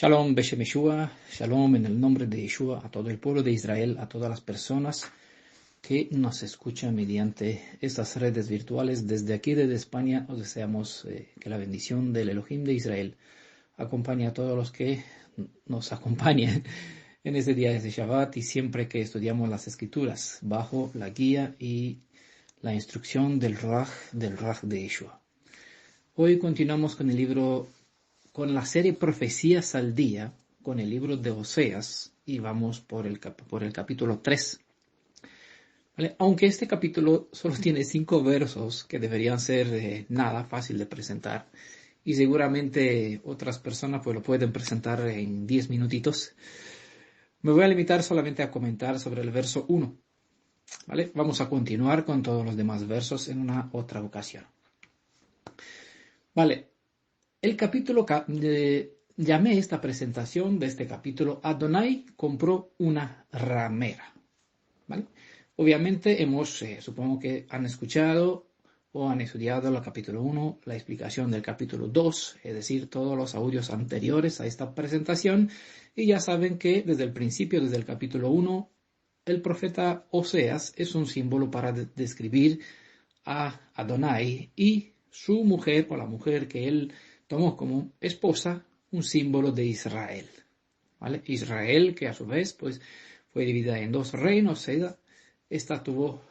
Shalom Beshem Yeshua, Shalom en el nombre de Yeshua a todo el pueblo de Israel, a todas las personas que nos escuchan mediante estas redes virtuales. Desde aquí, desde España, os deseamos que la bendición del Elohim de Israel acompañe a todos los que nos acompañen en este día de Shabbat y siempre que estudiamos las Escrituras bajo la guía y la instrucción del Raj de Yeshua. Hoy continuamos con la serie Profecías al Día, con el libro de Oseas, y vamos por el capítulo 3. ¿Vale? Aunque este capítulo solo tiene 5 versos, que deberían ser nada fácil de presentar, y seguramente otras personas pues lo pueden presentar en 10 minutitos, me voy a limitar solamente a comentar sobre el verso 1. ¿Vale? Vamos a continuar con todos los demás versos en una otra ocasión. Vale. El capítulo, llamé esta presentación de este capítulo Adonai compró una ramera. ¿Vale? Obviamente supongo que han escuchado o han estudiado el capítulo 1, la explicación del capítulo 2, es decir, todos los audios anteriores a esta presentación, y ya saben que desde el principio, desde el capítulo 1, el profeta Oseas es un símbolo para describir a Adonai y su mujer, o la mujer que él tomó como esposa, un símbolo de Israel. ¿Vale? Israel, que a su vez pues, fue dividida en 2 reinos. Esta tuvo,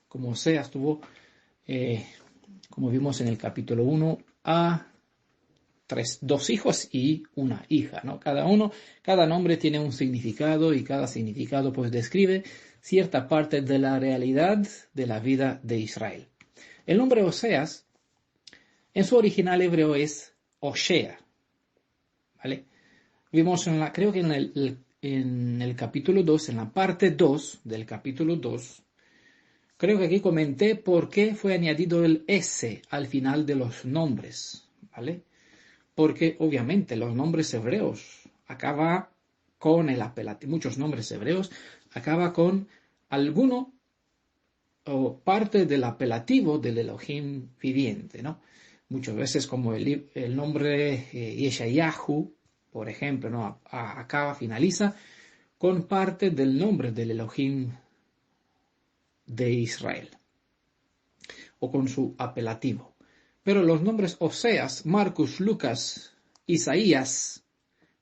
como Oseas tuvo, como vimos en el capítulo 1, a 2 hijos y una hija, ¿no? Cada nombre tiene un significado y cada significado pues describe cierta parte de la realidad de la vida de Israel. El nombre Oseas, en su original hebreo es Oshea, ¿vale? Vimos creo que en el capítulo 2, en la parte 2 del capítulo 2, creo que aquí comenté por qué fue añadido el S al final de los nombres, ¿vale? Porque obviamente los nombres hebreos acaba con el apelativo, muchos nombres hebreos acaba con alguno o parte del apelativo del Elohim viviente, ¿no? Muchas veces como el nombre Yeshayahu, por ejemplo, ¿no? Finaliza con parte del nombre del Elohim de Israel o con su apelativo. Pero los nombres Oseas, Marcos, Lucas, Isaías,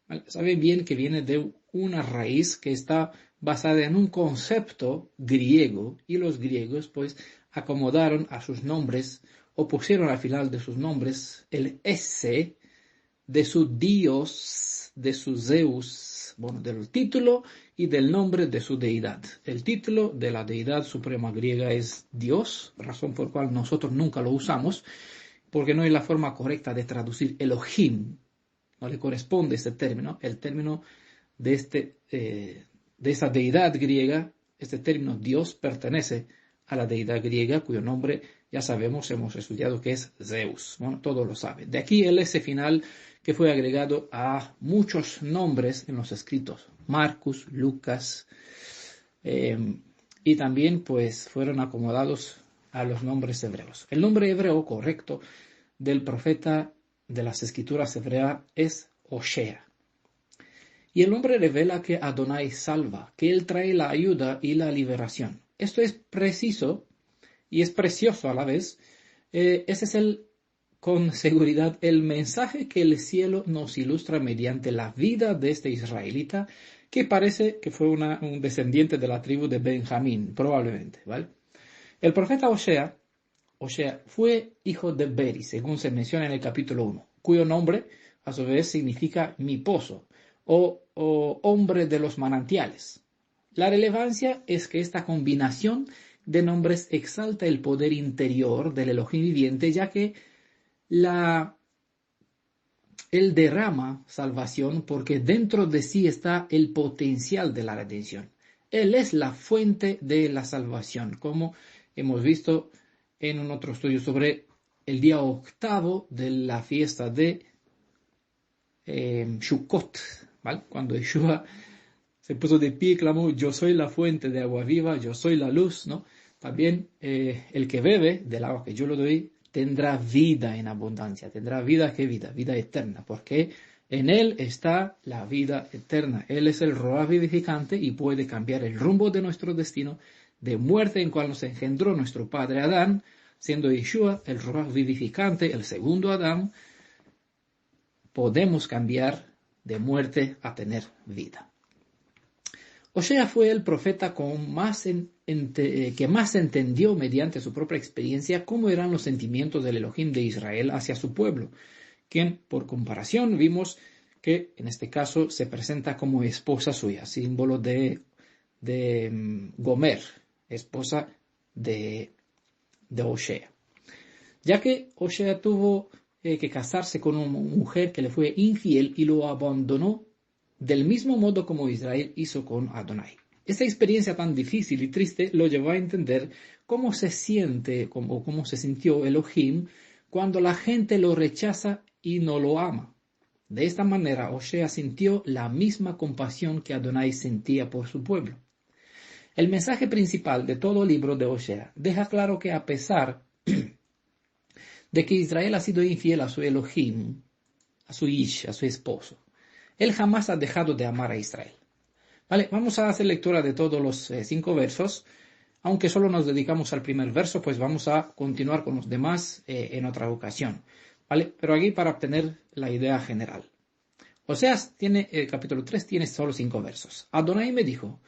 ¿vale? Saben bien que viene de una raíz que está basada en un concepto griego, y los griegos pues acomodaron a sus nombres o pusieron al final de sus nombres el S de su Dios, de su Zeus, bueno, del título y del nombre de su deidad. El título de la deidad suprema griega es Dios, razón por la cual nosotros nunca lo usamos, porque no es la forma correcta de traducir Elohim. No le corresponde este término. El término de esa deidad griega, este término Dios, pertenece a la deidad griega cuyo nombre ya sabemos, hemos estudiado que es Zeus. Bueno, todos lo saben. De aquí el S final que fue agregado a muchos nombres en los escritos. Marcos, Lucas, y también pues fueron acomodados a los nombres hebreos. El nombre hebreo correcto del profeta de las escrituras hebreas es Oshea. Y el nombre revela que Adonai salva, que él trae la ayuda y la liberación. Esto es preciso y es precioso a la vez. Ese es con seguridad el mensaje que el cielo nos ilustra mediante la vida de este israelita, que parece que fue un descendiente de la tribu de Benjamín, probablemente, ¿vale? El profeta Oshea fue hijo de Beri, según se menciona en el capítulo 1, cuyo nombre a su vez significa mi pozo o hombre de los manantiales. La relevancia es que esta combinación de nombres exalta el poder interior del Elohim viviente, ya que él derrama salvación porque dentro de sí está el potencial de la redención. Él es la fuente de la salvación, como hemos visto en un otro estudio sobre el día 8 de la fiesta de Sukkot, ¿vale? Cuando Yeshua se puso de pie y clamó, yo soy la fuente de agua viva, yo soy la luz, ¿no? También el que bebe del agua que yo le doy tendrá vida en abundancia, tendrá vida, ¿qué vida? Vida eterna, porque En Él está la vida eterna. Él es el Ruach vivificante y puede cambiar el rumbo de nuestro destino de muerte en cual nos engendró nuestro padre Adán, siendo Yeshua el Ruach vivificante, el segundo Adán. Podemos cambiar de muerte a tener vida. Osea fue el profeta que más entendió mediante su propia experiencia cómo eran los sentimientos del Elohim de Israel hacia su pueblo, quien, por comparación, vimos que en este caso se presenta como esposa suya, símbolo de Gomer, esposa de Osea. Ya que Osea tuvo que casarse con una mujer que le fue infiel y lo abandonó del mismo modo como Israel hizo con Adonai. Esta experiencia tan difícil y triste lo llevó a entender cómo se siente, cómo se sintió Elohim cuando la gente lo rechaza y no lo ama. De esta manera, Osea sintió la misma compasión que Adonai sentía por su pueblo. El mensaje principal de todo el libro de Osea deja claro que a pesar de que Israel ha sido infiel a su Elohim, a su Ish, a su esposo, él jamás ha dejado de amar a Israel. Vale, vamos a hacer lectura de todos los 5 versos. Aunque solo nos dedicamos al primer verso, pues vamos a continuar con los demás en otra ocasión. ¿Vale? Pero aquí para obtener la idea general. Oseas capítulo 3 tiene solo 5 versos. Adonai me dijo,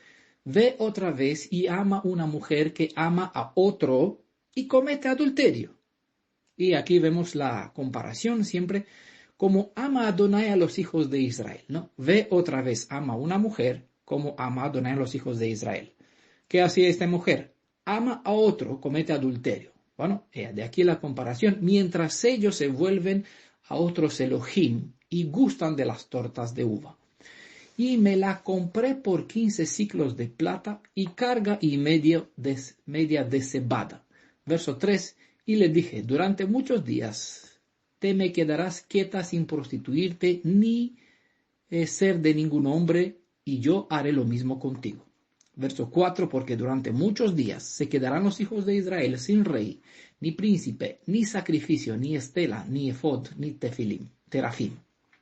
ve otra vez y ama una mujer que ama a otro y comete adulterio. Y aquí vemos la comparación siempre como ama Adonai a los hijos de Israel, ¿no? Ve otra vez, ama a una mujer como ama Adonai a los hijos de Israel. ¿Qué hacía esta mujer? Ama a otro, comete adulterio. Bueno, de aquí la comparación, mientras ellos se vuelven a otros Elohim y gustan de las tortas de uva. Y me la compré por 15 siclos de plata y carga y media de cebada. Verso 3, y le dije, durante muchos días te me quedarás quieta sin prostituirte ni ser de ningún hombre, y yo haré lo mismo contigo. Verso 4, porque durante muchos días se quedarán los hijos de Israel sin rey, ni príncipe, ni sacrificio, ni estela, ni efod, ni terafim.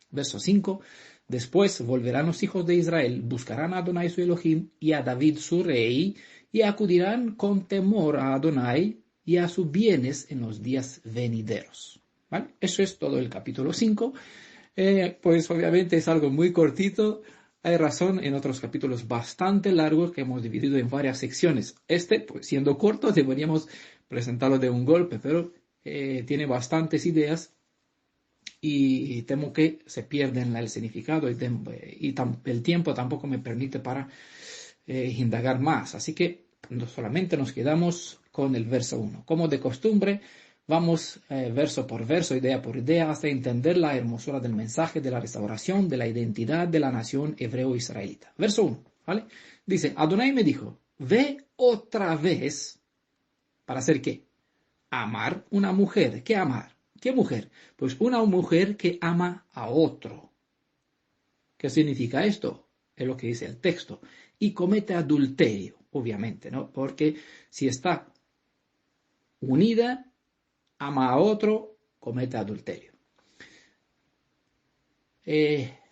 Verso 5, después volverán los hijos de Israel, buscarán a Adonai su Elohim y a David su rey, y acudirán con temor a Adonai y a sus bienes en los días venideros. ¿Vale? Eso es todo el capítulo 5. Pues obviamente es algo muy cortito. Hay razón en otros capítulos bastante largos que hemos dividido en varias secciones. Pues siendo corto, deberíamos presentarlo de un golpe, pero tiene bastantes ideas y temo que se pierden el significado y el tiempo tampoco me permite para indagar más. Así que solamente nos quedamos con el verso 1. Como de costumbre, vamos verso por verso, idea por idea, hasta entender la hermosura del mensaje de la restauración de la identidad de la nación hebreo-israelita. Verso 1, ¿vale? Dice, Adonai me dijo, ve otra vez, ¿para hacer qué? Amar una mujer. ¿Qué amar? ¿Qué mujer? Pues una mujer que ama a otro. ¿Qué significa esto? Es lo que dice el texto. Y comete adulterio, obviamente, ¿no? Porque si está unida, ama a otro, comete adulterio.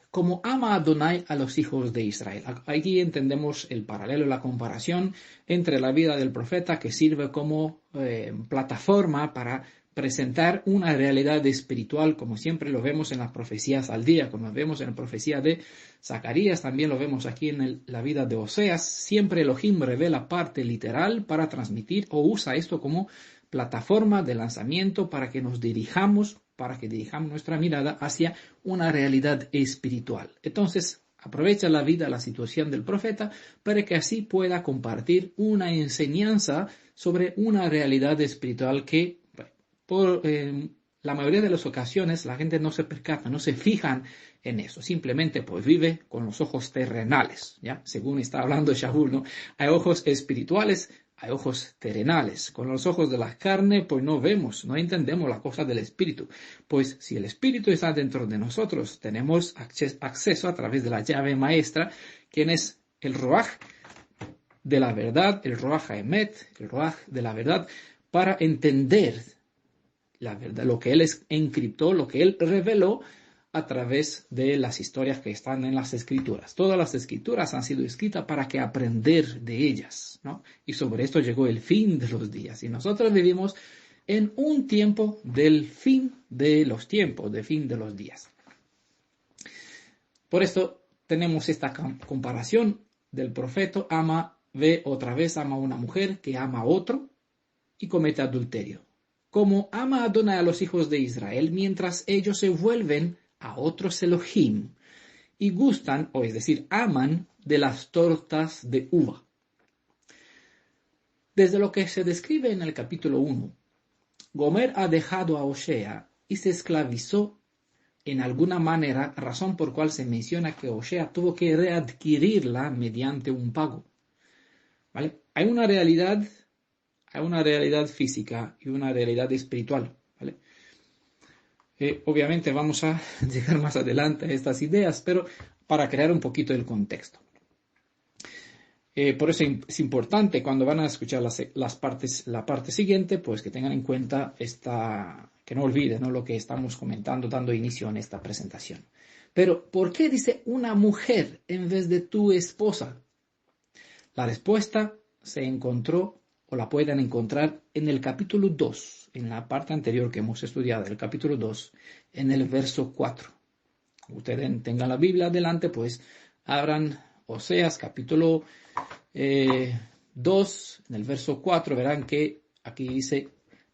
Como ama Adonai a los hijos de Israel. Aquí entendemos el paralelo, la comparación entre la vida del profeta que sirve como plataforma para presentar una realidad espiritual, como siempre lo vemos en las profecías al día, como lo vemos en la profecía de Zacarías, también lo vemos aquí en la vida de Oseas. Siempre Elohim revela parte literal para transmitir o usa esto como plataforma de lanzamiento para que dirijamos nuestra mirada hacia una realidad espiritual. Entonces, aprovecha la vida, la situación del profeta para que así pueda compartir una enseñanza sobre una realidad espiritual que por la mayoría de las ocasiones la gente no se percata, no se fijan en eso, simplemente pues vive con los ojos terrenales, ¿ya? Según está hablando Shaul, ¿no? Hay ojos espirituales, hay ojos terrenales. Con los ojos de la carne, pues no vemos, no entendemos la cosa del espíritu. Pues si el espíritu está dentro de nosotros, tenemos acceso a través de la llave maestra, quien es el Ruach de la verdad, el Ruach Haemet, el Ruach de la verdad, para entender la verdad, lo que él encriptó, lo que él reveló a través de las historias que están en las Escrituras. Todas las Escrituras han sido escritas para que aprender de ellas, ¿no? Y sobre esto llegó el fin de los días. Y nosotros vivimos en un tiempo del fin de los tiempos, del fin de los días. Por esto tenemos esta comparación del profeta, ve otra vez, ama a una mujer que ama a otro y comete adulterio. Como ama Adonai a los hijos de Israel, mientras ellos se vuelven a otros Elohim y gustan, o es decir, aman de las tortas de uva. Desde lo que se describe en el capítulo 1, Gomer ha dejado a Osea y se esclavizó en alguna manera, razón por cual se menciona que Osea tuvo que readquirirla mediante un pago. ¿Vale? Hay una realidad física y una realidad espiritual. ¿Vale? Obviamente vamos a llegar más adelante a estas ideas, pero para crear un poquito el contexto. Por eso es importante cuando van a escuchar la parte siguiente, pues que tengan en cuenta que no olviden, ¿no?, lo que estamos comentando, dando inicio en esta presentación. Pero, ¿por qué dice una mujer en vez de tu esposa? La respuesta se encontró, o la pueden encontrar, en el capítulo 2, en la parte anterior que hemos estudiado, el capítulo 2, en el verso 4. Ustedes tengan la Biblia adelante, pues abran Oseas, capítulo 2, en el verso 4, verán que aquí dice,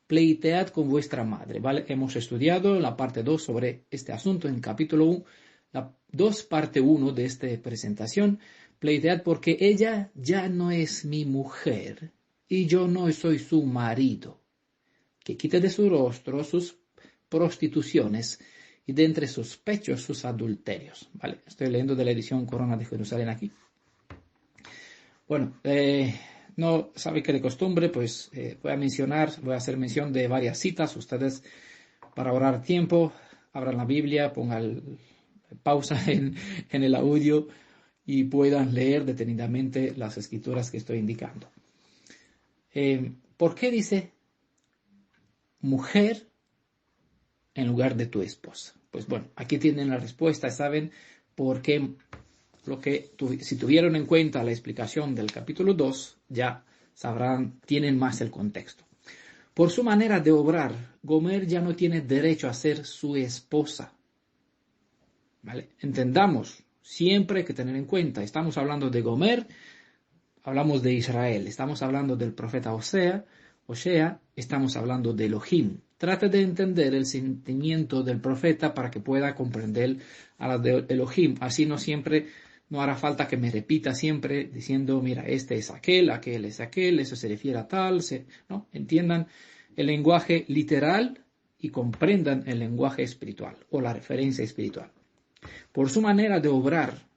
pleitead con vuestra madre, ¿vale? Hemos estudiado la parte 2 sobre este asunto en el capítulo 1, la 2, parte 1 de esta presentación. Pleitead porque ella ya no es mi mujer y yo no soy su marido. Que quite de su rostro sus prostituciones y de entre sus pechos sus adulterios. ¿Vale? Estoy leyendo de la edición Corona de Jerusalén aquí. Bueno, no sabe que de costumbre, pues voy a hacer mención de varias citas. Ustedes, para ahorrar tiempo, abran la Biblia, pongan pausa en el audio y puedan leer detenidamente las escrituras que estoy indicando. ¿Por qué dice mujer en lugar de tu esposa? Pues bueno, aquí tienen la respuesta, saben por qué. Si tuvieron en cuenta la explicación del capítulo 2, ya sabrán, tienen más el contexto. Por su manera de obrar, Gomer ya no tiene derecho a ser su esposa. ¿Vale? Entendamos, siempre hay que tener en cuenta, estamos hablando de Gomer, hablamos de Israel, estamos hablando del profeta Osea, estamos hablando de Elohim. Trate de entender el sentimiento del profeta para que pueda comprender a la de Elohim. Así no hará falta que me repita siempre diciendo, mira, este es aquel es aquel, eso se refiere a tal. ¿No? Entiendan el lenguaje literal y comprendan el lenguaje espiritual o la referencia espiritual. Por su manera de obrar,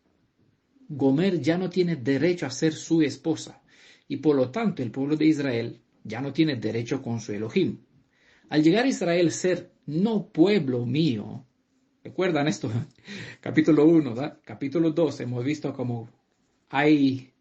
Gomer ya no tiene derecho a ser su esposa y por lo tanto el pueblo de Israel ya no tiene derecho con su Elohim. Al llegar a Israel a ser no pueblo mío, ¿recuerdan esto? Capítulo 1, ¿verdad? Capítulo 2, hemos visto cómo hay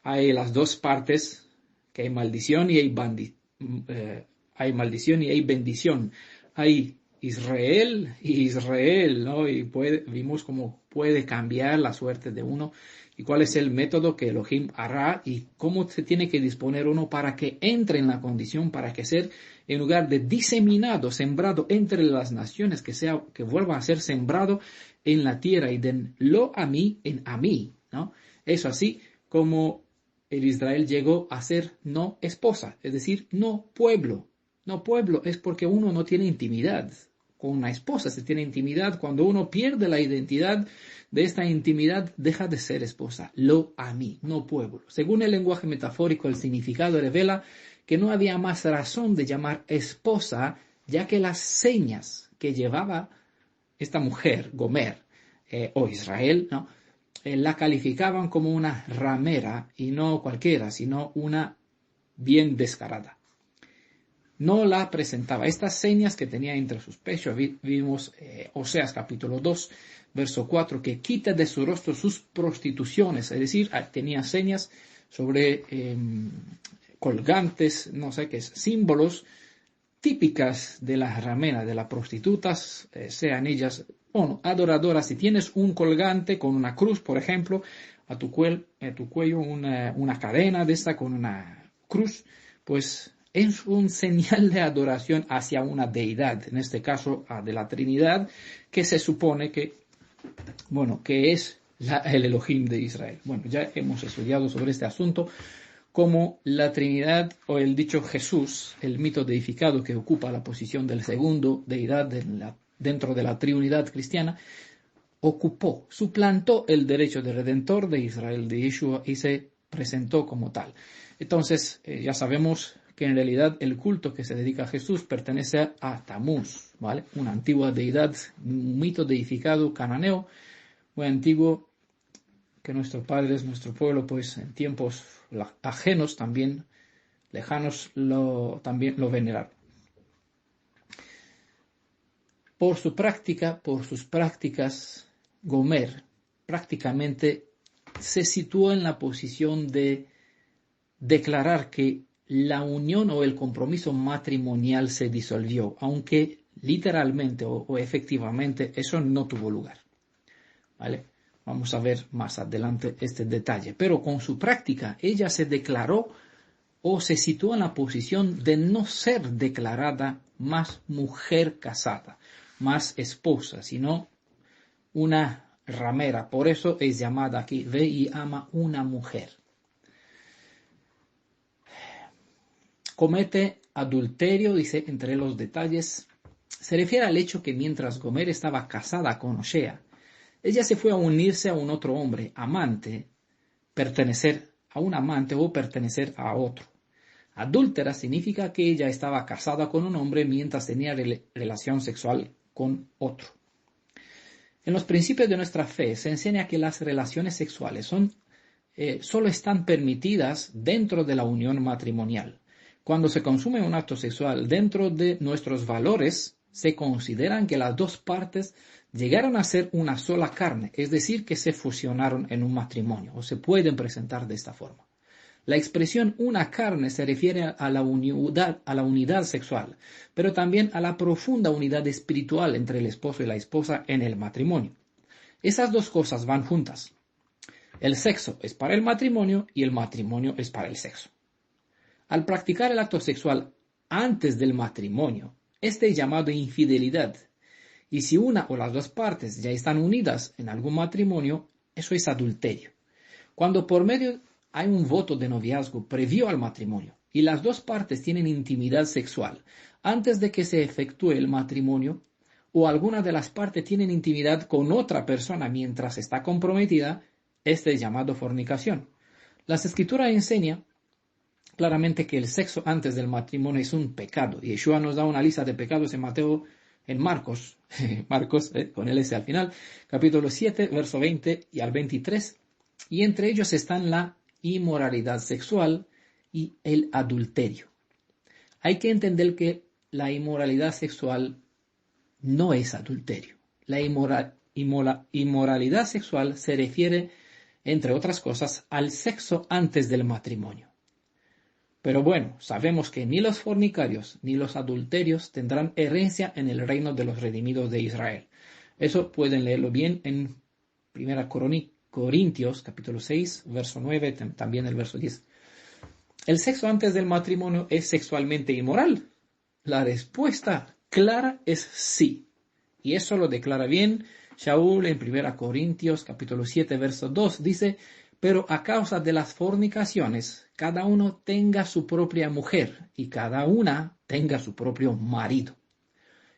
las dos partes, que hay maldición y hay maldición y hay bendición. Hay Israel y Israel, ¿no? Y vimos cómo puede cambiar la suerte de uno y cuál es el método que Elohim hará y cómo se tiene que disponer uno para que entre en la condición, para que ser, en lugar de diseminado, sembrado entre las naciones, que vuelva a ser sembrado en la tierra y denlo a mí en a mí, ¿no? Eso así como el Israel llegó a ser no esposa, es decir, no pueblo. No pueblo es porque uno no tiene intimidad. Con una esposa se tiene intimidad. Cuando uno pierde la identidad de esta intimidad, deja de ser esposa. Lo a mí, no pueblo. Según el lenguaje metafórico, el significado revela que no había más razón de llamar esposa, ya que las señas que llevaba esta mujer, Gomer, o Israel, ¿no? La calificaban como una ramera, y no cualquiera, sino una bien descarada. No la presentaba. Estas señas que tenía entre sus pechos, vimos Oseas capítulo 2, verso 4, que quita de su rostro sus prostituciones, es decir, tenía señas sobre colgantes, no sé qué es, símbolos típicas de las rameras, de las prostitutas, sean ellas o no. Adoradora, si tienes un colgante con una cruz, por ejemplo, a tu cuello una cadena de esta con una cruz, pues es un señal de adoración hacia una deidad, en este caso de la Trinidad, que se supone que, bueno, que es el Elohim de Israel. Bueno, ya hemos estudiado sobre este asunto, como la Trinidad o el dicho Jesús, el mito deificado que ocupa la posición del segundo deidad dentro de la Trinidad cristiana, suplantó el derecho de redentor de Israel, de Yeshua, y se presentó como tal. Entonces, ya sabemos que en realidad el culto que se dedica a Jesús pertenece a Tamuz, ¿vale? Una antigua deidad, un mito deificado cananeo, muy antiguo, que nuestros padres, nuestro pueblo, pues en tiempos ajenos también, lejanos, también lo veneraron. Por sus prácticas, Gomer prácticamente se situó en la posición de declarar que la unión o el compromiso matrimonial se disolvió, aunque literalmente o efectivamente eso no tuvo lugar. ¿Vale? Vamos a ver más adelante este detalle. Pero con su práctica, ella se declaró o se situó en la posición de no ser declarada más mujer casada, más esposa, sino una ramera. Por eso es llamada aquí, ve y ama una mujer. Comete adulterio, dice entre los detalles. Se refiere al hecho que mientras Gomer estaba casada con Oshea, ella se fue a unirse a un otro hombre, amante, pertenecer a un amante o pertenecer a otro. Adúltera significa que ella estaba casada con un hombre mientras tenía relación sexual con otro. En los principios de nuestra fe se enseña que las relaciones sexuales solo están permitidas dentro de la unión matrimonial. Cuando se consume un acto sexual dentro de nuestros valores, se consideran que las dos partes llegaron a ser una sola carne, es decir, que se fusionaron en un matrimonio, o se pueden presentar de esta forma. La expresión una carne se refiere a la unidad sexual, pero también a la profunda unidad espiritual entre el esposo y la esposa en el matrimonio. Esas dos cosas van juntas. El sexo es para el matrimonio y el matrimonio es para el sexo. Al practicar el acto sexual antes del matrimonio, este es llamado infidelidad. Y si una o las dos partes ya están unidas en algún matrimonio, eso es adulterio. Cuando por medio hay un voto de noviazgo previo al matrimonio y las dos partes tienen intimidad sexual antes de que se efectúe el matrimonio, o alguna de las partes tienen intimidad con otra persona mientras está comprometida, este es llamado fornicación. Las Escrituras enseñan claramente que el sexo antes del matrimonio es un pecado. Y Yeshua nos da una lista de pecados en Marcos, con el S al final, capítulo 7, verso 20 y al 23. Y entre ellos están la inmoralidad sexual y el adulterio. Hay que entender que la inmoralidad sexual no es adulterio. La inmoralidad sexual se refiere, entre otras cosas, al sexo antes del matrimonio. Pero bueno, sabemos que ni los fornicarios ni los adulterios tendrán herencia en el reino de los redimidos de Israel. Eso pueden leerlo bien en 1 Corintios, capítulo 6, verso 9, también el verso 10. ¿El sexo antes del matrimonio es sexualmente inmoral? La respuesta clara es sí. Y eso lo declara bien Shaul en 1 Corintios, capítulo 7, verso 2. Dice, pero a causa de las fornicaciones, cada uno tenga su propia mujer y cada una tenga su propio marido.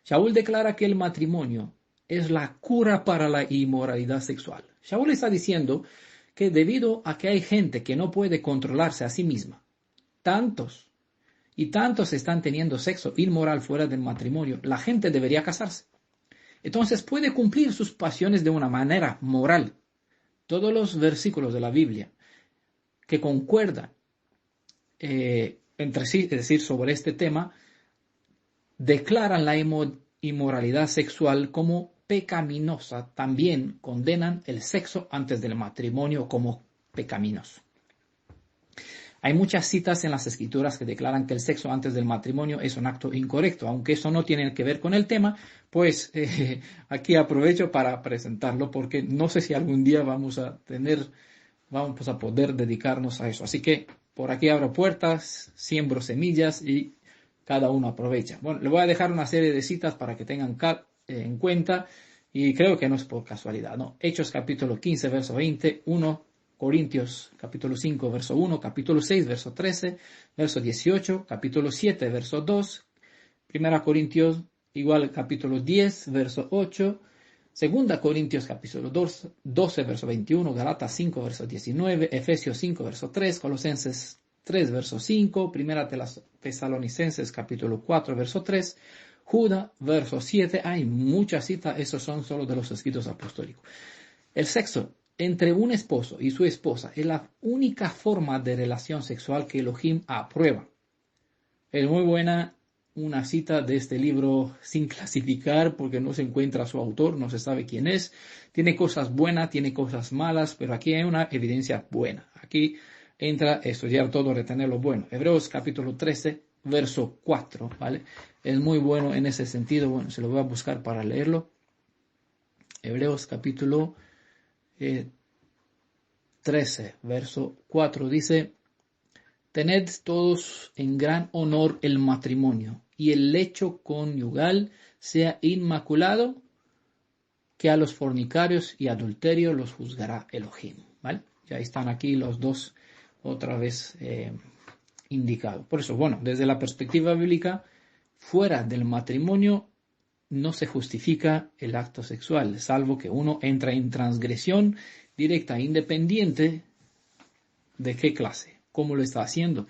Shaul declara que el matrimonio es la cura para la inmoralidad sexual. Shaul está diciendo que debido a que hay gente que no puede controlarse a sí misma, tantos están teniendo sexo inmoral fuera del matrimonio, la gente debería casarse. Entonces puede cumplir sus pasiones de una manera moral. Todos los versículos de la Biblia que concuerdan entre sí, es decir, sobre este tema, declaran la inmoralidad sexual como pecaminosa. También condenan el sexo antes del matrimonio como pecaminoso. Hay muchas citas en las escrituras que declaran que el sexo antes del matrimonio es un acto incorrecto, aunque eso no tiene que ver con el tema, pues aquí aprovecho para presentarlo porque no sé si algún día vamos a poder dedicarnos a eso. Así que por aquí abro puertas, siembro semillas y cada uno aprovecha. Bueno, le voy a dejar una serie de citas para que tengan en cuenta y creo que no es por casualidad, ¿no? Hechos capítulo 15, verso 20, 1 Corintios capítulo 5, verso 1, capítulo 6, verso 13, verso 18, capítulo 7, verso 2, 1 Corintios igual capítulo 10, verso 8, 2 Corintios capítulo 12, verso 21, Galatas 5, verso 19, Efesios 5, verso 3, Colosenses 3, verso 5, 1 Tesalonicenses capítulo 4, verso 3, Judas, verso 7. Hay muchas citas, esos son solo de los escritos apostólicos. El sexo entre un esposo y su esposa es la única forma de relación sexual que Elohim aprueba. Es muy buena una cita de este libro sin clasificar porque no se encuentra su autor, no se sabe quién es. Tiene cosas buenas, tiene cosas malas, pero aquí hay una evidencia buena. Aquí entra estudiar todo, retener lo bueno. Hebreos capítulo 13, verso 4, ¿vale? Es muy bueno en ese sentido. Bueno, se lo voy a buscar para leerlo. Hebreos capítulo 13, verso 4 dice: Tened todos en gran honor el matrimonio, y el lecho conyugal sea inmaculado, que a los fornicarios y adulterios los juzgará Elohim. ¿Vale? Ya están aquí los dos otra vez indicados. Por eso, bueno, desde la perspectiva bíblica, fuera del matrimonio no se justifica el acto sexual, salvo que uno entra en transgresión directa, independiente de qué clase, cómo lo está haciendo.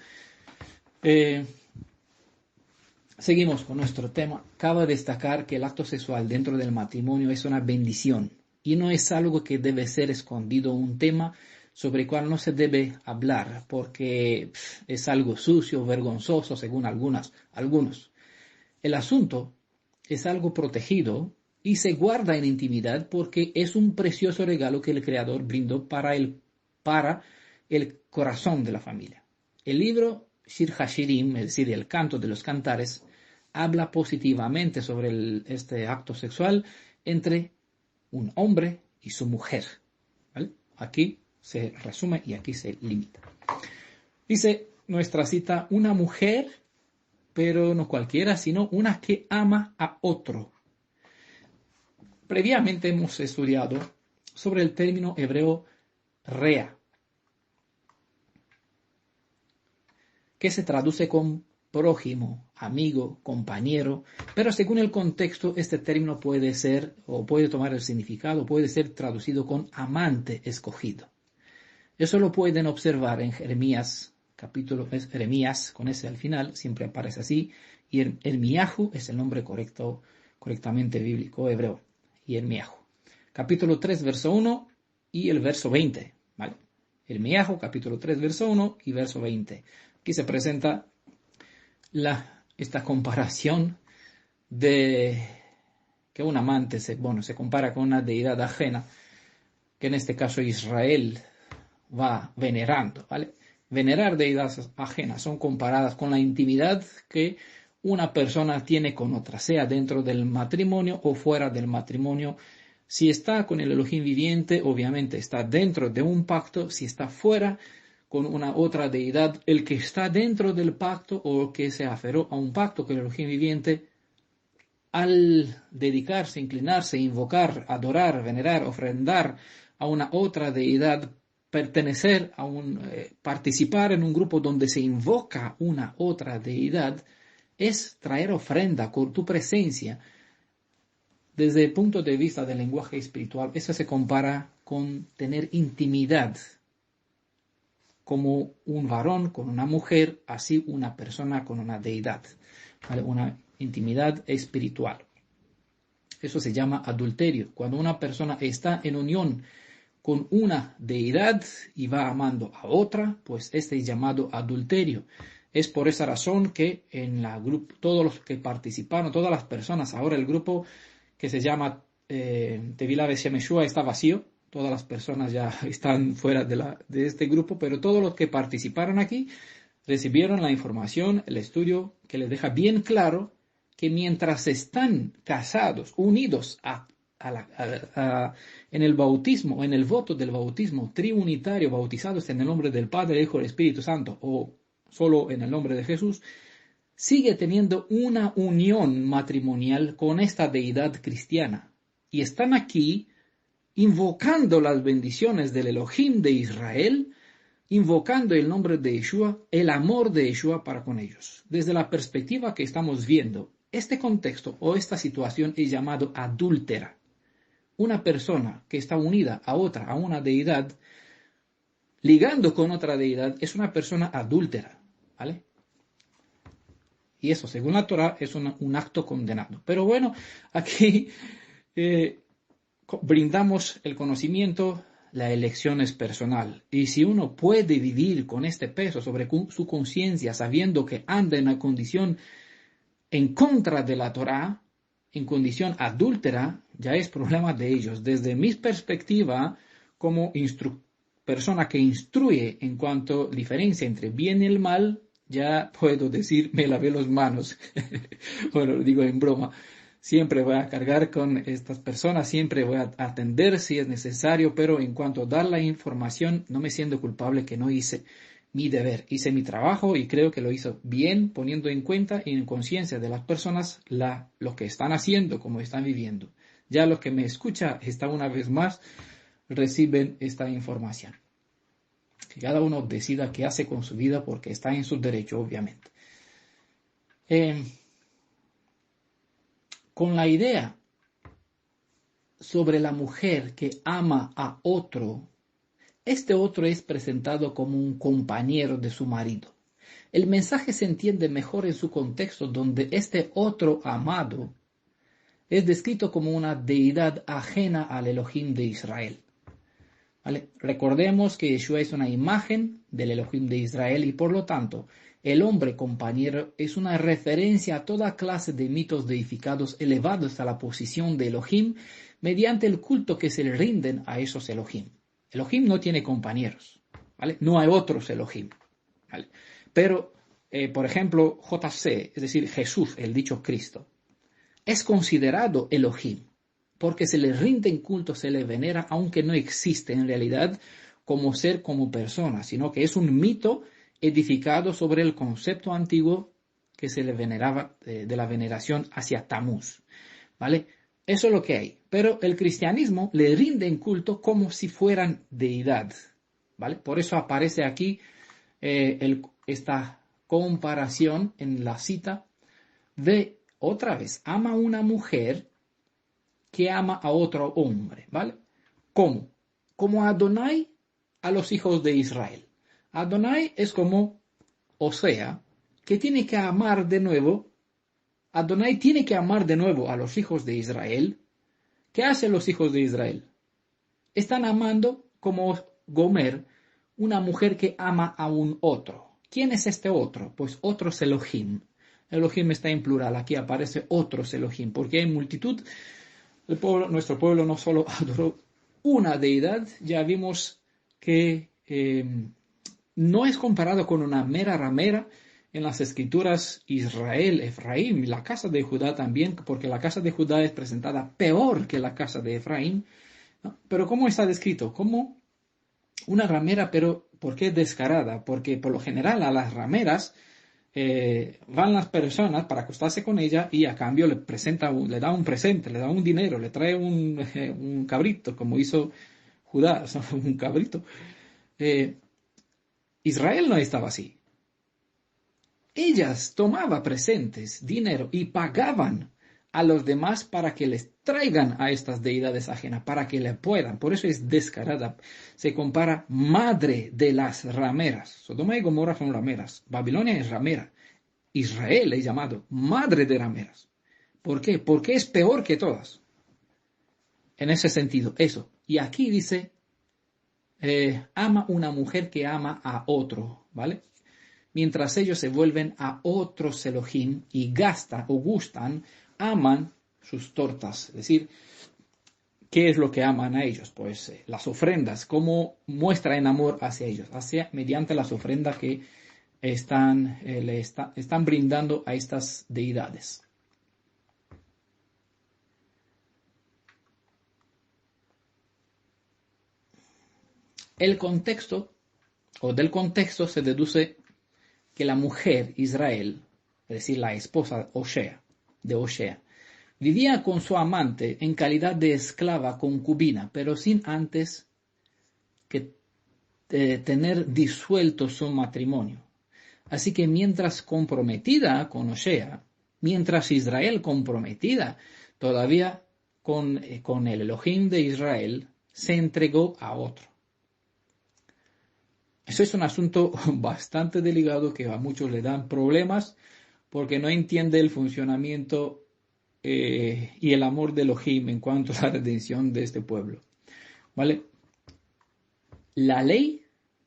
Seguimos con nuestro tema. Cabe destacar que el acto sexual dentro del matrimonio es una bendición y no es algo que debe ser escondido, un tema sobre el cual no se debe hablar porque es algo sucio, vergonzoso, según algunos. El asunto es algo protegido y se guarda en intimidad porque es un precioso regalo que el Creador brindó para el corazón de la familia. El libro Shir Hashirim, es decir, el canto de los cantares, habla positivamente sobre este acto sexual entre un hombre y su mujer. ¿Vale? Aquí se resume y aquí se limita. Dice nuestra cita: una mujer, pero no cualquiera, sino una que ama a otro. Previamente hemos estudiado sobre el término hebreo rea, que se traduce con prójimo, amigo, compañero, pero según el contexto este término puede ser o puede tomar el significado, puede ser traducido con amante escogido. Eso lo pueden observar en Jeremías, capítulo es Jeremías, con ese al final, siempre aparece así, y Ermiyahu es el nombre correctamente bíblico hebreo, y Ermiyahu. Capítulo 3, verso 1 y el verso 20, ¿vale? Ermiyahu, capítulo 3, verso 1 y verso 20. Aquí se presenta esta comparación de que un amante se compara con una deidad ajena, que en este caso Israel va venerando, ¿vale? Venerar deidades ajenas son comparadas con la intimidad que una persona tiene con otra, sea dentro del matrimonio o fuera del matrimonio. Si está con el Elohim viviente, obviamente está dentro de un pacto. Si está fuera con una otra deidad, el que está dentro del pacto o que se aferró a un pacto con el Elohim viviente, al dedicarse, inclinarse, invocar, adorar, venerar, ofrendar a una otra deidad, pertenecer a participar en un grupo donde se invoca una otra deidad, es traer ofrenda con tu presencia. Desde el punto de vista del lenguaje espiritual, eso se compara con tener intimidad, como un varón con una mujer, así una persona con una deidad, ¿vale? Una intimidad espiritual. Eso se llama adulterio. Cuando una persona está en unión con una deidad y va amando a otra, pues este es llamado adulterio. Es por esa razón que en la grupo, todos los que participaron, todas las personas, ahora el grupo que se llama Tevilá Beshem Yeshua está vacío, todas las personas ya están fuera de este grupo, pero todos los que participaron aquí recibieron la información, el estudio que les deja bien claro que mientras están casados, unidos en el bautismo, en el voto del bautismo trinitario, bautizados en el nombre del Padre, Hijo y Espíritu Santo, o solo en el nombre de Jesús, sigue teniendo una unión matrimonial con esta deidad cristiana. Y están aquí invocando las bendiciones del Elohim de Israel, invocando el nombre de Yeshua, el amor de Yeshua para con ellos. Desde la perspectiva que estamos viendo, este contexto o esta situación es llamado adúltera. Una persona que está unida a otra, a una deidad, ligando con otra deidad, es una persona adúltera, ¿vale? Y eso, según la Torah, es un acto condenado. Pero bueno, aquí brindamos el conocimiento, la elección es personal. Y si uno puede vivir con este peso sobre su conciencia, sabiendo que anda en una condición en contra de la Torah, en condición adúltera, ya es problema de ellos. Desde mi perspectiva, como persona que instruye en cuanto a diferencia entre bien y el mal, ya puedo decir, me lavé las manos. Bueno, lo digo en broma. Siempre voy a cargar con estas personas, siempre voy a atender si es necesario, pero en cuanto a dar la información, no me siento culpable que no hice mi deber. Hice mi trabajo y creo que lo hizo bien, poniendo en cuenta y en conciencia de las personas lo que están haciendo, cómo están viviendo. Ya los que me escuchan, una vez más, reciben esta información. Que cada uno decida qué hace con su vida porque está en su derecho, obviamente. Con la idea sobre la mujer que ama a otro, este otro es presentado como un compañero de su marido. El mensaje se entiende mejor en su contexto, donde este otro amado es descrito como una deidad ajena al Elohim de Israel. ¿Vale? Recordemos que Yeshua es una imagen del Elohim de Israel y por lo tanto el hombre compañero es una referencia a toda clase de mitos deificados elevados a la posición de Elohim mediante el culto que se le rinden a esos Elohim. Elohim no tiene compañeros, ¿vale? No hay otros Elohim, ¿vale? Pero, por ejemplo, JC, es decir, Jesús, el dicho Cristo, es considerado Elohim, porque se le rinde en culto, se le venera, aunque no existe en realidad como ser, como persona, sino que es un mito edificado sobre el concepto antiguo que se le veneraba, de la veneración hacia Tamuz, ¿vale? Eso es lo que hay. Pero el cristianismo le rinde en culto como si fueran deidad, ¿vale? Por eso aparece aquí esta comparación en la cita de, otra vez, ama a una mujer que ama a otro hombre, ¿vale? ¿Cómo? Como Adonai a los hijos de Israel. Adonai es como Osea, que tiene que amar de nuevo. Adonai tiene que amar de nuevo a los hijos de Israel. ¿Qué hacen los hijos de Israel? Están amando como Gomer, una mujer que ama a un otro. ¿Quién es este otro? Pues otros Elohim. Elohim está en plural, aquí aparece otros Elohim, porque hay multitud. Nuestro pueblo no solo adoró una deidad, ya vimos que no es comparado con una mera ramera. En las escrituras Israel, Efraín, y la casa de Judá también, porque la casa de Judá es presentada peor que la casa de Efraín, ¿no? Pero ¿cómo está descrito? Como una ramera, pero ¿por qué descarada? Porque por lo general a las rameras van las personas para acostarse con ella y a cambio le da un presente, le da un dinero, le trae un cabrito, como hizo Judá, un cabrito. Israel no estaba así. Ellas tomaban presentes, dinero, y pagaban a los demás para que les traigan a estas deidades ajenas, para que le puedan. Por eso es descarada. Se compara madre de las rameras. Sodoma y Gomorra son rameras. Babilonia es ramera. Israel es llamado madre de rameras. ¿Por qué? Porque es peor que todas. En ese sentido, eso. Y aquí dice, ama una mujer que ama a otro, ¿vale? Mientras ellos se vuelven a otros Elohim y gastan o gustan, aman sus tortas. Es decir, ¿qué es lo que aman a ellos? Pues las ofrendas, cómo muestran amor hacia ellos, mediante las ofrendas que están brindando a estas deidades. El contexto, o del contexto se deduce que la mujer Israel, es decir, la esposa de Hoshea, vivía con su amante en calidad de esclava concubina, pero sin antes que tener disuelto su matrimonio. Así que mientras comprometida con Hoshea, mientras Israel comprometida todavía con el Elohim de Israel, se entregó a otro. Eso es un asunto bastante delicado que a muchos le dan problemas porque no entiende el funcionamiento y el amor de Elohim en cuanto a la redención de este pueblo. ¿Vale? La ley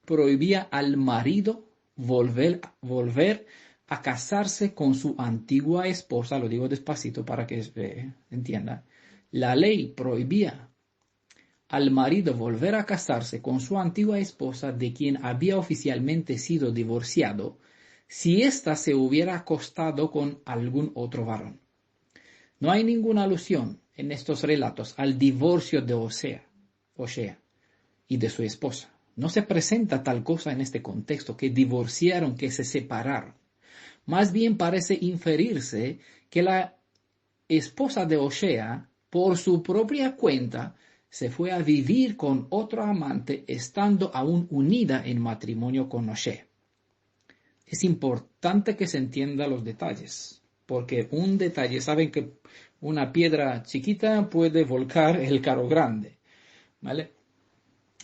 prohibía al marido volver a casarse con su antigua esposa, lo digo despacito para que entiendan. La ley prohibía al marido volver a casarse con su antigua esposa de quien había oficialmente sido divorciado si ésta se hubiera acostado con algún otro varón. No hay ninguna alusión en estos relatos al divorcio de Hoshea y de su esposa. No se presenta tal cosa en este contexto, que divorciaron, que se separaron. Más bien parece inferirse que la esposa de Hoshea, por su propia cuenta, se fue a vivir con otro amante, estando aún unida en matrimonio con Hoshea. Es importante que se entiendan los detalles, porque un detalle, saben que una piedra chiquita puede volcar el carro grande, ¿vale?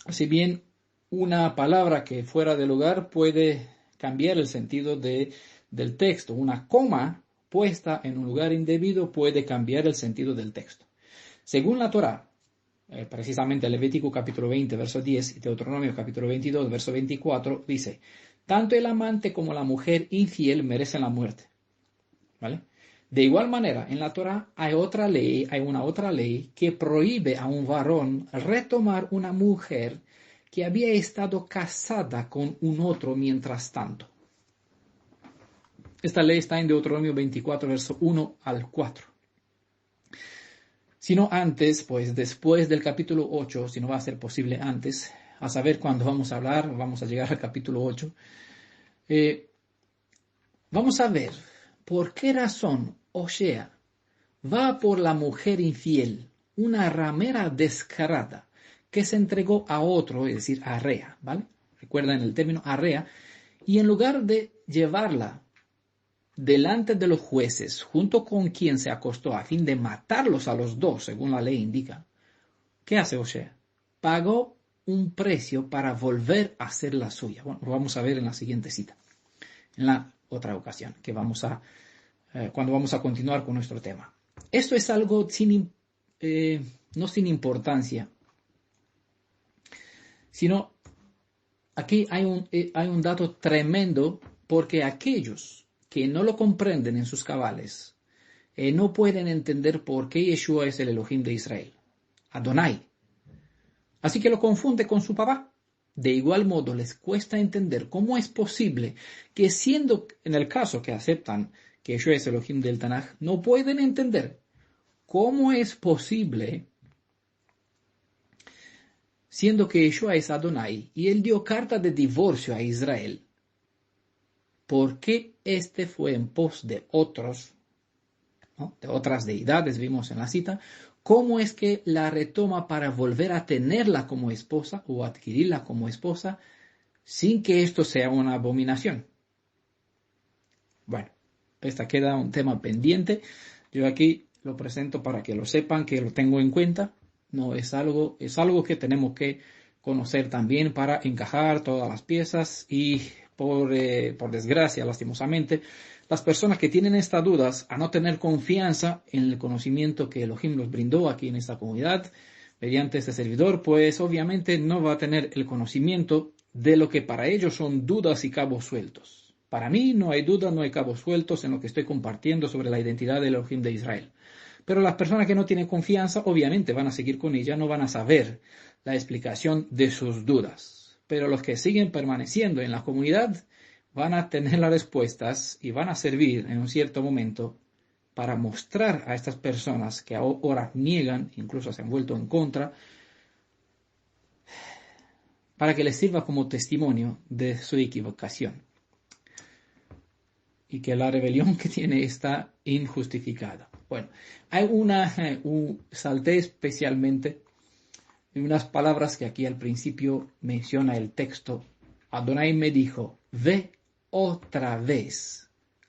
Si bien una palabra que fuera de lugar puede cambiar el sentido del texto, una coma puesta en un lugar indebido puede cambiar el sentido del texto. Según la Torá, precisamente Levítico capítulo 20, verso 10 y Deuteronomio capítulo 22, verso 24, dice: tanto el amante como la mujer infiel merecen la muerte. ¿Vale? De igual manera, en la Torá hay una otra ley que prohíbe a un varón retomar una mujer que había estado casada con un otro mientras tanto. Esta ley está en Deuteronomio 24, verso 1 al 4. Si no antes, pues después del capítulo 8, si no va a ser posible antes, a saber cuándo vamos a hablar, vamos a llegar al capítulo 8, vamos a ver por qué razón Hoshea va por la mujer infiel, una ramera descarada, que se entregó a otro, es decir, a Rea, ¿vale? Recuerdan el término Rea, y en lugar de llevarla delante de los jueces, junto con quien se acostó, a fin de matarlos a los dos, según la ley indica, ¿qué hace Hoshea? Pagó un precio para volver a ser la suya. Bueno, lo vamos a ver en la siguiente cita, en la otra ocasión, que cuando vamos a continuar con nuestro tema. Esto es algo no sin importancia, sino aquí hay un dato tremendo, porque aquellos que no lo comprenden en sus cabales no pueden entender por qué Yeshua es el Elohim de Israel, Adonai. Así que lo confunde con su papá. De igual modo les cuesta entender cómo es posible que, siendo en el caso que aceptan que Yeshua es el Elohim del Tanaj, no pueden entender cómo es posible, siendo que Yeshua es Adonai y él dio carta de divorcio a Israel, ¿por qué este fue en pos de otros, ¿no? De otras deidades, vimos en la cita? ¿Cómo es que la retoma para volver a tenerla como esposa o adquirirla como esposa sin que esto sea una abominación? Bueno, esta queda un tema pendiente. Yo aquí lo presento para que lo sepan, que lo tengo en cuenta. No es algo que tenemos que conocer también para encajar todas las piezas y por desgracia, lastimosamente, las personas que tienen estas dudas, a no tener confianza en el conocimiento que Elohim nos brindó aquí en esta comunidad, mediante este servidor, pues obviamente no va a tener el conocimiento de lo que para ellos son dudas y cabos sueltos. Para mí no hay dudas, no hay cabos sueltos en lo que estoy compartiendo sobre la identidad del Elohim de Israel. Pero las personas que no tienen confianza, obviamente van a seguir con ella, no van a saber la explicación de sus dudas. Pero los que siguen permaneciendo en la comunidad van a tener las respuestas y van a servir en un cierto momento para mostrar a estas personas que ahora niegan, incluso se han vuelto en contra, para que les sirva como testimonio de su equivocación y que la rebelión que tiene está injustificada. Bueno, hay salté especialmente en unas palabras que aquí al principio menciona el texto. Adonai me dijo, ve otra vez,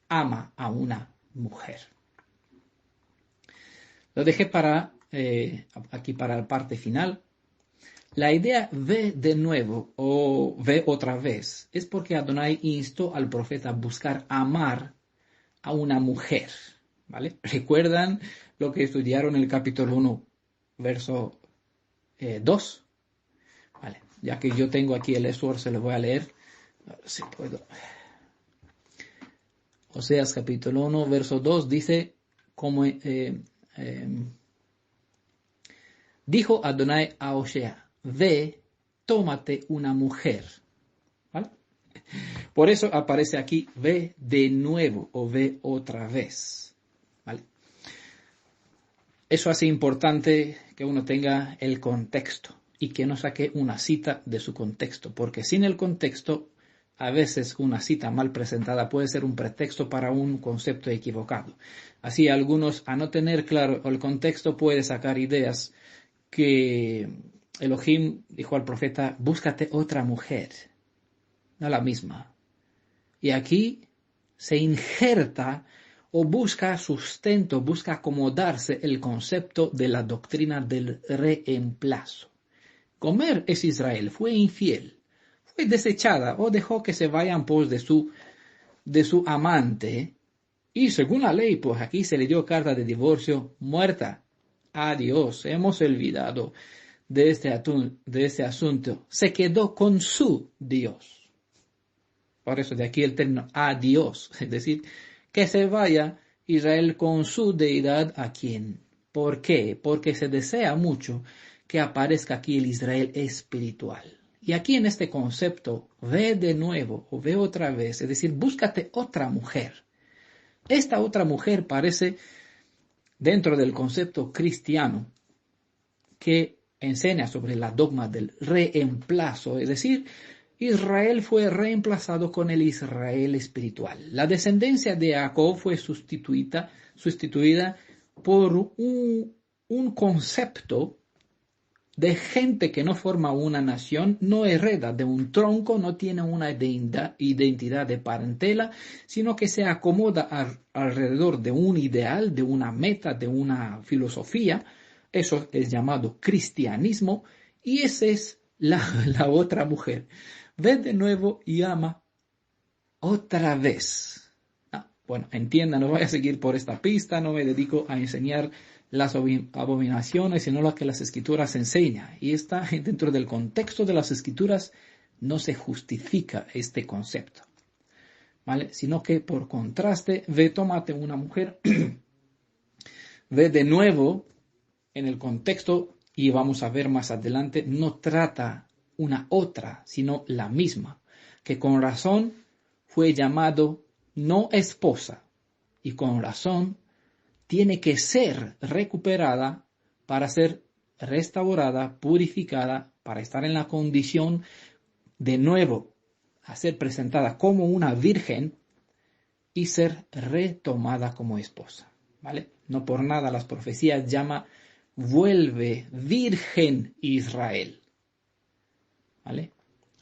ama a una mujer. Lo dejé aquí para la parte final. La idea ve de nuevo o ve otra vez es porque Adonai instó al profeta a buscar amar a una mujer, ¿vale? ¿Recuerdan lo que estudiaron en el capítulo 1, verso 2? Vale, ya que yo tengo aquí el esfuerzo, lo voy a leer. A ver si puedo. Oseas capítulo 1, verso 2 dice, dijo Adonai a Osea, ve, tómate una mujer. ¿Vale? Por eso aparece aquí, ve de nuevo o ve otra vez. ¿Vale? Eso hace importante que uno tenga el contexto y que no saque una cita de su contexto, porque sin el contexto, a veces una cita mal presentada puede ser un pretexto para un concepto equivocado. Así, algunos, a no tener claro el contexto, pueden sacar ideas que Elohim dijo al profeta, búscate otra mujer, no la misma. Y aquí se injerta o busca sustento, busca acomodarse el concepto de la doctrina del reemplazo. Gomer es Israel, fue infiel, fue desechada o dejó que se vaya en pos de su amante. Y según la ley, pues aquí se le dio carta de divorcio muerta. Adiós, hemos olvidado de este asunto. Se quedó con su Dios. Por eso de aquí el término adiós, es decir, que se vaya Israel con su deidad a quién. ¿Por qué? Porque se desea mucho que aparezca aquí el Israel espiritual. Y aquí en este concepto, ve de nuevo o ve otra vez, es decir, búscate otra mujer. Esta otra mujer parece, dentro del concepto cristiano, que enseña sobre la dogma del reemplazo, es decir, Israel fue reemplazado con el Israel espiritual. La descendencia de Jacob fue sustituida por un concepto de gente que no forma una nación, no hereda de un tronco, no tiene una identidad de parentela, sino que se acomoda alrededor de un ideal, de una meta, de una filosofía. Eso es llamado cristianismo y esa es la otra mujer. Ve de nuevo y ama otra vez. Bueno, entienda, no voy a seguir por esta pista, no me dedico a enseñar las abominaciones, sino lo que las escrituras enseñan. Y está dentro del contexto de las escrituras, no se justifica este concepto, ¿vale? Sino que por contraste, ve, tómate una mujer, ve de nuevo en el contexto, y vamos a ver más adelante, no trata una otra, sino la misma, que con razón fue llamado no esposa, y con razón tiene que ser recuperada para ser restaurada, purificada, para estar en la condición de nuevo a ser presentada como una virgen y ser retomada como esposa, ¿vale? No por nada las profecías llama vuelve virgen Israel, ¿vale?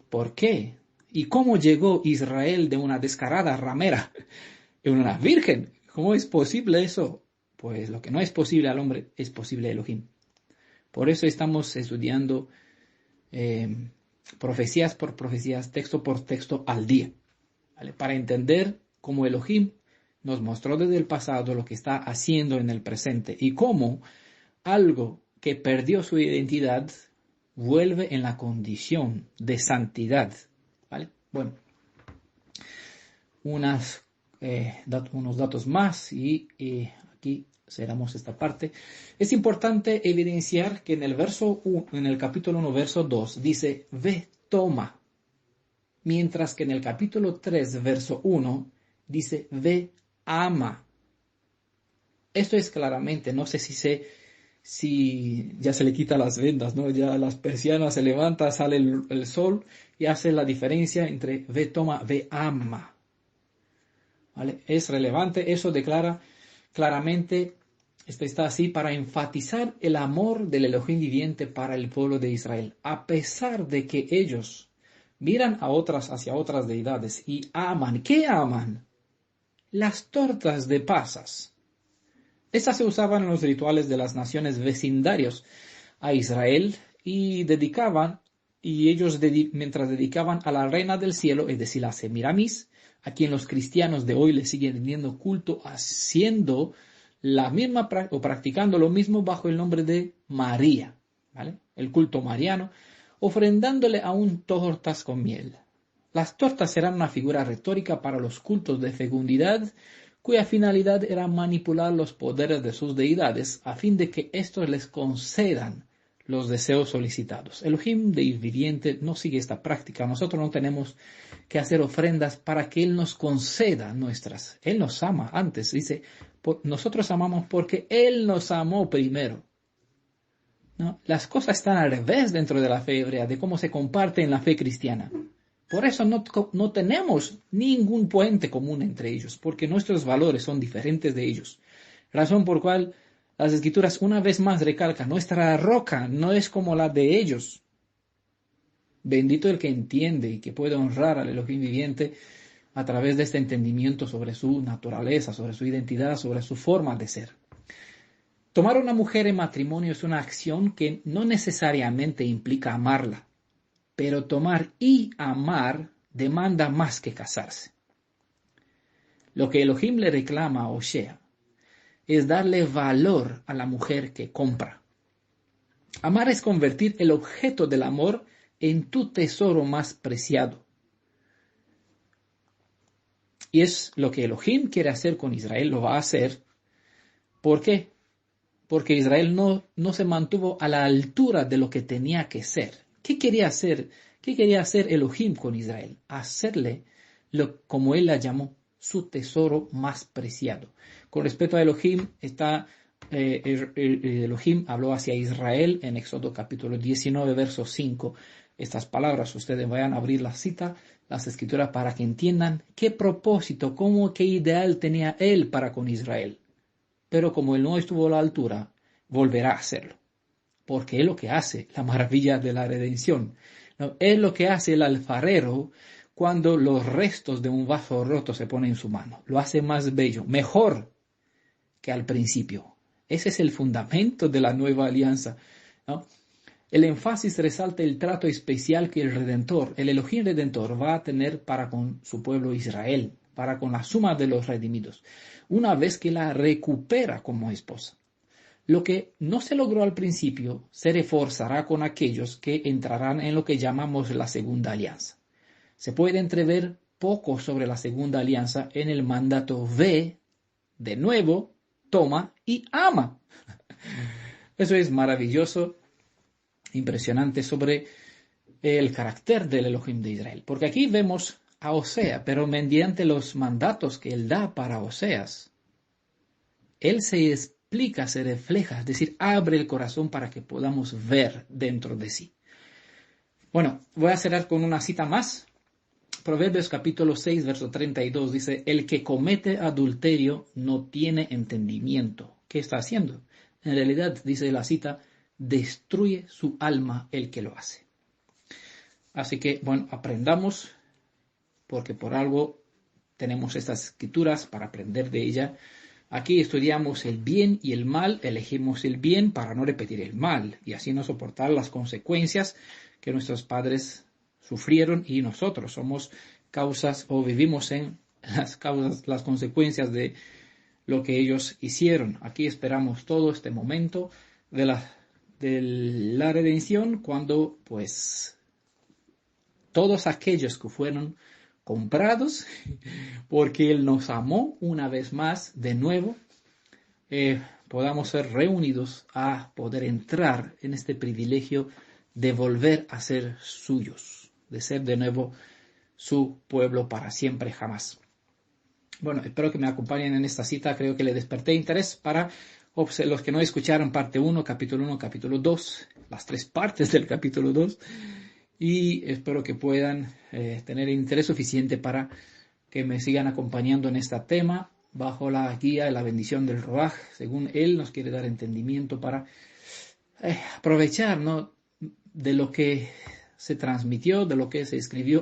¿Por qué? ¿Y cómo llegó Israel de una descarada ramera en una virgen? ¿Cómo es posible eso? Pues lo que no es posible al hombre es posible a Elohim. Por eso estamos estudiando profecías por profecías, texto por texto al día, ¿vale? Para entender cómo Elohim nos mostró desde el pasado lo que está haciendo en el presente y cómo algo que perdió su identidad vuelve en la condición de santidad, ¿vale? Bueno, unos datos más y aquí cerramos esta parte. Es importante evidenciar que en el capítulo 1, verso 2, dice, ve, toma. Mientras que en el capítulo 3, verso 1, dice, ve, ama. Esto es claramente, no sé si ya se le quita las vendas, ¿no? Ya las persianas se levanta, sale el sol y hace la diferencia entre ve, toma, ve, ama. ¿Vale? Es relevante, eso declara claramente, esto está así para enfatizar el amor del Elohim viviente para el pueblo de Israel, a pesar de que ellos miran hacia otras deidades y aman. ¿Qué aman? Las tortas de pasas. Estas se usaban en los rituales de las naciones vecindarios a Israel y ellos mientras dedicaban a la reina del cielo, es decir, a Semiramis, a quien los cristianos de hoy le siguen rindiendo culto, haciendo la misma o practicando lo mismo bajo el nombre de María, ¿vale? El culto mariano, ofrendándole aún tortas con miel. Las tortas eran una figura retórica para los cultos de fecundidad, cuya finalidad era manipular los poderes de sus deidades a fin de que éstos les concedan los deseos solicitados. Elohim de viviente no sigue esta práctica. Nosotros no tenemos que hacer ofrendas para que Él nos conceda nuestras. Él nos ama antes. Dice, nosotros amamos porque Él nos amó primero. ¿No? Las cosas están al revés dentro de la fe hebrea, de cómo se comparte en la fe cristiana. Por eso no tenemos ningún puente común entre ellos, porque nuestros valores son diferentes de ellos. Razón por cual las Escrituras una vez más recalcan, nuestra roca no es como la de ellos. Bendito el que entiende y que puede honrar al Elohim viviente a través de este entendimiento sobre su naturaleza, sobre su identidad, sobre su forma de ser. Tomar a una mujer en matrimonio es una acción que no necesariamente implica amarla, pero tomar y amar demanda más que casarse. Lo que Elohim le reclama a Osea es darle valor a la mujer que compra. Amar es convertir el objeto del amor en tu tesoro más preciado. Y es lo que Elohim quiere hacer con Israel, lo va a hacer. ¿Por qué? Porque Israel no se mantuvo a la altura de lo que tenía que ser. ¿Qué quería hacer? ¿Qué quería hacer Elohim con Israel? Hacerle, como él la llamó, su tesoro más preciado. Con respecto a Elohim, Elohim habló hacia Israel en Éxodo capítulo 19, verso 5. Estas palabras, ustedes vayan a abrir la cita, las escrituras, para que entiendan qué propósito, qué ideal tenía él para con Israel. Pero como él no estuvo a la altura, volverá a hacerlo. Porque es lo que hace la maravilla de la redención. ¿No? Es lo que hace el alfarero cuando los restos de un vaso roto se ponen en su mano. Lo hace más bello, mejor que al principio. Ese es el fundamento de la nueva alianza, ¿no? El énfasis resalta el trato especial que el Redentor, el Elohim Redentor, va a tener para con su pueblo Israel, para con la suma de los redimidos, una vez que la recupera como esposa. Lo que no se logró al principio se reforzará con aquellos que entrarán en lo que llamamos la segunda alianza. Se puede entrever poco sobre la segunda alianza en el mandato ve, de nuevo, toma y ama. Eso es maravilloso, impresionante sobre el carácter del Elohim de Israel. Porque aquí vemos a Osea, pero mediante los mandatos que él da para Oseas, él se explica, se refleja, es decir, abre el corazón para que podamos ver dentro de sí. Bueno, voy a cerrar con una cita más. Proverbios capítulo 6, verso 32 dice, el que comete adulterio no tiene entendimiento. ¿Qué está haciendo? En realidad, dice la cita, destruye su alma el que lo hace. Así que, bueno, aprendamos, porque por algo tenemos estas escrituras para aprender de ella. Aquí estudiamos el bien y el mal, elegimos el bien para no repetir el mal y así no soportar las consecuencias que nuestros padres sufrieron y nosotros somos causas o vivimos en las consecuencias de lo que ellos hicieron. Aquí esperamos todo este momento de la redención cuando pues todos aquellos que fueron comprados porque Él nos amó una vez más de nuevo, podamos ser reunidos a poder entrar en este privilegio de volver a ser suyos, de ser de nuevo su pueblo para siempre jamás. Bueno, espero que me acompañen en esta cita. Creo que le desperté interés para los que no escucharon parte 1, capítulo 2, las 3 partes del capítulo 2. Y espero que puedan tener interés suficiente para que me sigan acompañando en este tema bajo la guía y la bendición del Ruaj, según Él nos quiere dar entendimiento para aprovechar, ¿no?, de lo que se transmitió, de lo que se escribió